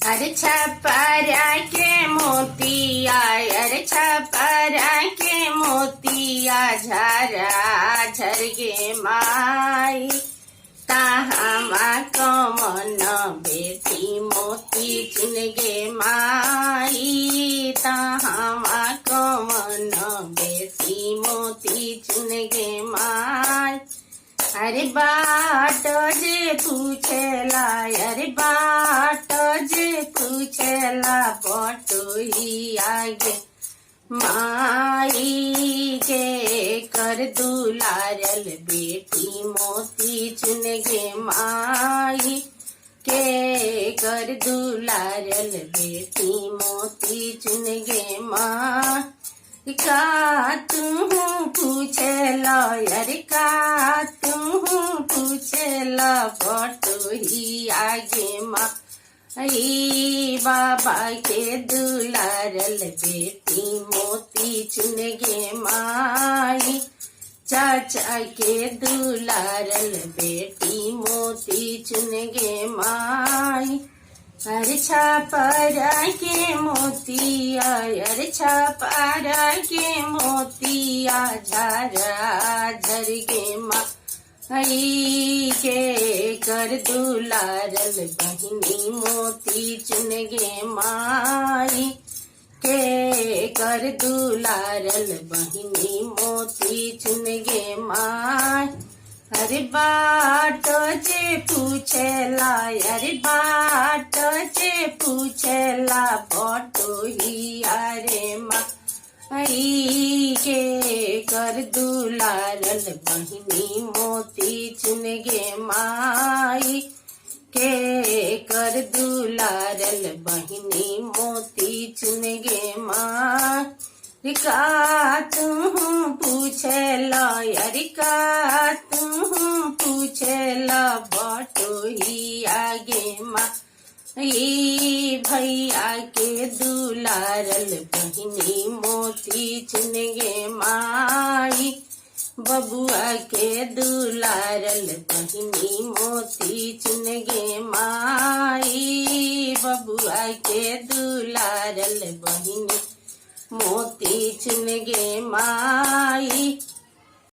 अरे छपरा के मोतिया, अरे छपरा के मोतिया झरा झर गे माई। ताहमा कमन बेटी मोती चुन गे माई। ताहमा कमन बेटी मोती चुन गे माई। अरे बाट जे पूछेला, अरे बाट जे पूछेला बटोही आगे माई के कर दुलारल बेटी मोती चुन गे माई। के कर दुलारल बेटी मोती चुन गे माई। का तू पूछेला, अरे का तू पूछेला बटोही आगे माई। बाबा के दुलारल बेटी मोती चुन गे माई। चाचा के दुलारल बेटी मोती चुन गे माई। अरे छपरा के मोतिया, अरे छपरा के मोतिया झरा झर गे माई। के कर दुलारल बहिनी मोती चुन गे माई। के कर दुलारल बहिनी मोती चुन गे माई। अरे बाट जे पूछेला, अरे बाट जे पूछेला बटोही अरे माई। के कर दुलारल बहिनी मोती चुन गे माई। के कर दुलारल बहिनी मोती चुन गे माई। का तू पूछेला, अरे का तू पूछेला बटोही आगे माई। भैया के दुलारल बहिनी मोती चुन गे माई। बबुआ के दुलारल बहिनी मोती चुन गे माई। बबुआ के दुलारल बहिनी मोती चुन गे माई।